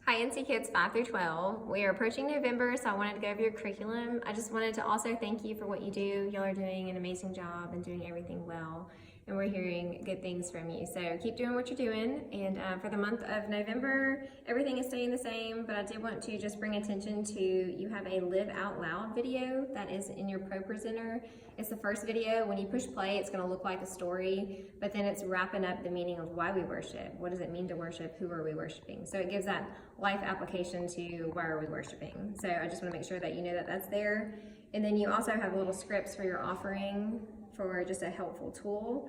Hi NC Kids 5 through 12. We are approaching November, so I wanted to go over your curriculum. I just wanted to also thank you for what you do. Y'all are doing an amazing job and doing everything well, and we're hearing good things from you. So keep doing what you're doing. And for the month of November, everything is staying the same, but I did want to just bring attention to, you have a Live Out Loud video that is in your Pro Presenter. It's the first video. When you push play, it's gonna look like a story, but then it's wrapping up the meaning of why we worship. What does it mean to worship? Who are we worshiping? So it gives that life application to why are we worshiping. So I just wanna make sure that you know that that's there. And then you also have little scripts for your offering for just a helpful tool.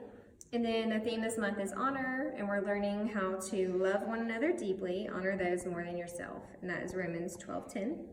And then the theme this month is honor, and we're learning how to love one another deeply, honor those more than yourself, and that is Romans 12:10.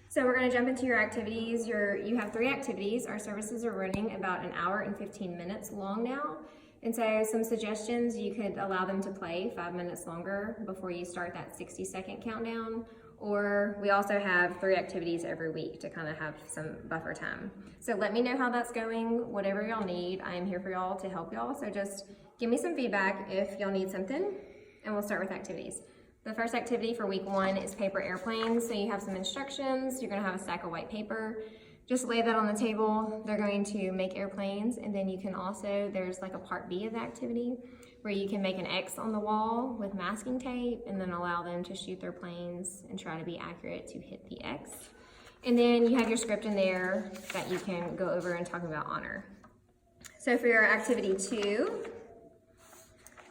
So we're going to jump into your activities. You have 3 activities. Our services are running about an hour and 15 minutes long now. And so some suggestions, you could allow them to play 5 minutes longer before you start that 60-second countdown. Or we also have 3 activities every week to kind of have some buffer time. So let me know how that's going. Whatever y'all need, I am here for y'all to help y'all. So just give me some feedback if y'all need something, and we'll start with activities. The first activity for week 1 is paper airplanes. So you have some instructions. You're gonna have a stack of white paper. Just lay that on the table. They're going to make airplanes, and then you can also, there's like a part B of the activity where you can make an X on the wall with masking tape and then allow them to shoot their planes and try to be accurate to hit the X. And then you have your script in there that you can go over and talk about honor. So for your activity 2,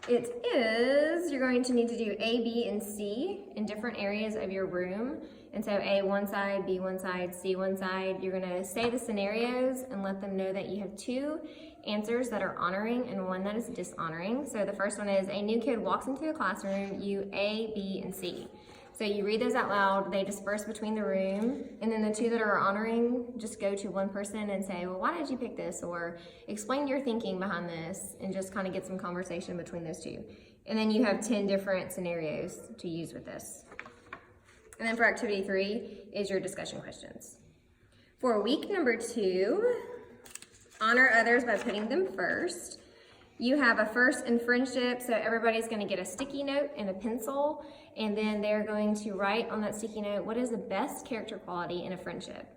it is, you're going to need to do A, B, and C in different areas of your room. And so A one side, B one side, C one side. You're gonna say the scenarios and let them know that you have 2 answers that are honoring and 1 that is dishonoring. So the first one is, a new kid walks into the classroom, you A, B, and C. So you read those out loud, they disperse between the room, and then the 2 that are honoring just go to one person and say, well, why did you pick this? Or explain your thinking behind this, and just kind of get some conversation between those 2. And then you have 10 different scenarios to use with this. And then for activity 3 is your discussion questions. For week number 2, honor others by putting them first. You have a first in friendship, so everybody's gonna get a sticky note and a pencil, and then they're going to write on that sticky note, what is the best character quality in a friendship?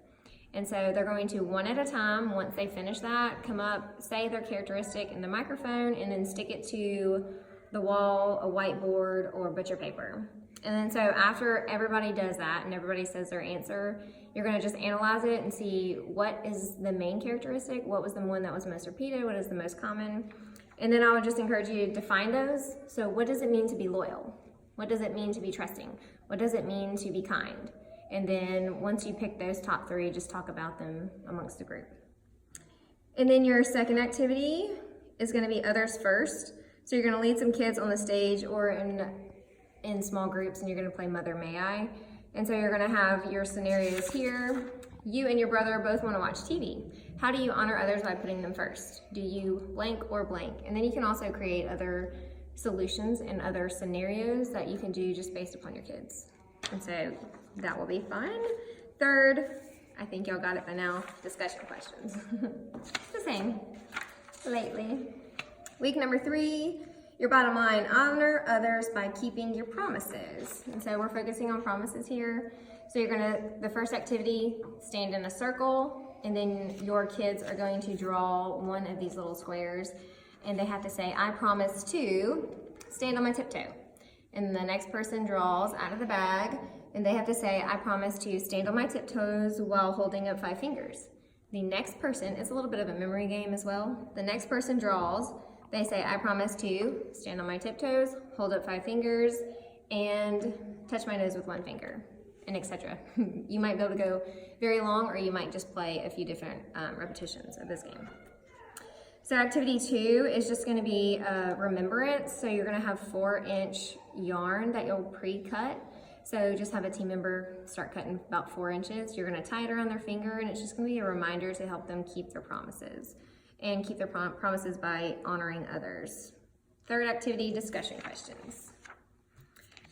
And so they're going to, one at a time, once they finish that, come up, say their characteristic in the microphone, and then stick it to the wall, a whiteboard, or butcher paper. And then so after everybody does that and everybody says their answer, you're gonna just analyze it and see what is the main characteristic, what was the one that was most repeated, what is the most common. And then I would just encourage you to define those. So what does it mean to be loyal? What does it mean to be trusting? What does it mean to be kind? And then once you pick those top 3, just talk about them amongst the group. And then your second activity is gonna be others first. So you're gonna lead some kids on the stage or in small groups, and you're gonna play Mother May I. And so you're gonna have your scenarios here. You and your brother both wanna watch TV. How do you honor others by putting them first? Do you blank or blank? And then you can also create other solutions and other scenarios that you can do just based upon your kids. And so that will be fun. Third, I think y'all got it by now, discussion questions. The same lately. Week number 3, your bottom line, honor others by keeping your promises. And so we're focusing on promises here. So you're gonna, the first activity, stand in a circle, and then your kids are going to draw one of these little squares, and they have to say, I promise to stand on my tiptoe. And the next person draws out of the bag, and they have to say, I promise to stand on my tiptoes while holding up 5 fingers. The next person, it's a little bit of a memory game as well. The next person draws, they say, I promise to stand on my tiptoes, hold up 5 fingers, and touch my nose with 1 finger, and etc. You might be able to go very long, or you might just play a few different repetitions of this game. So activity 2 is just gonna be remembrance. So you're gonna have 4-inch yarn that you'll pre-cut. So just have a team member start cutting about 4 inches. You're gonna tie it around their finger, and it's just gonna be a reminder to help them keep their promises and keep their promises by honoring others. Third activity, discussion questions.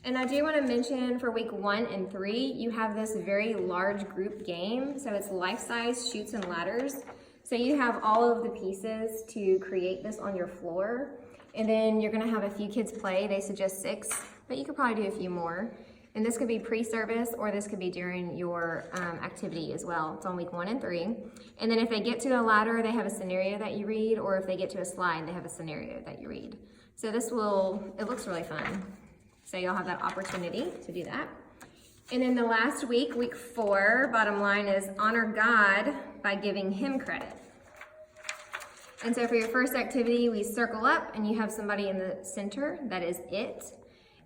And I do want to mention for week 1 and 3, you have this very large group game. So it's life-size chutes and ladders. So you have all of the pieces to create this on your floor. And then you're gonna have a few kids play. They suggest 6, but you could probably do a few more. And this could be pre-service or this could be during your activity as well. It's on week 1 and 3. And then if they get to a ladder, they have a scenario that you read, or if they get to a slide, they have a scenario that you read. So it looks really fun. So you'll have that opportunity to do that. And then the last week, week 4, bottom line is honor God by giving Him credit. And so for your first activity, we circle up and you have somebody in the center, that is it.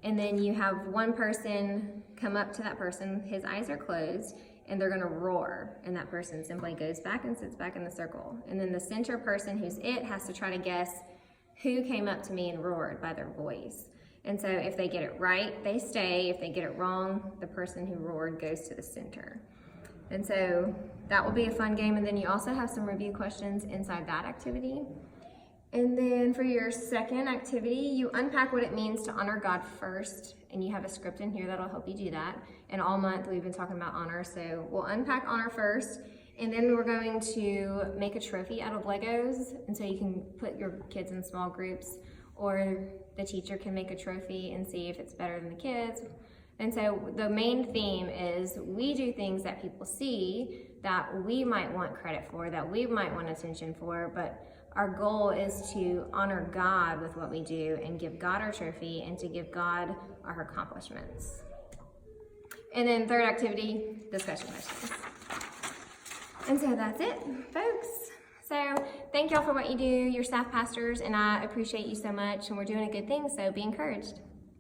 And then you have one person come up to that person, his eyes are closed, and they're gonna roar. And that person simply goes back and sits back in the circle. And then the center person, who's it, has to try to guess who came up to me and roared by their voice. And so if they get it right, they stay. If they get it wrong, the person who roared goes to the center. And so that will be a fun game. And then you also have some review questions inside that activity. And then for your second activity, you unpack what it means to honor God first. And you have a script in here that'll help you do that. And all month we've been talking about honor. So we'll unpack honor first. And then we're going to make a trophy out of Legos. And so you can put your kids in small groups, or the teacher can make a trophy and see if it's better than the kids. And so the main theme is we do things that people see that we might want credit for, that we might want attention for, but our goal is to honor God with what we do and give God our trophy and to give God our accomplishments. And then third activity, discussion questions. And so that's it, folks. So thank y'all for what you do, your staff pastors, and I appreciate you so much, and we're doing a good thing, so be encouraged.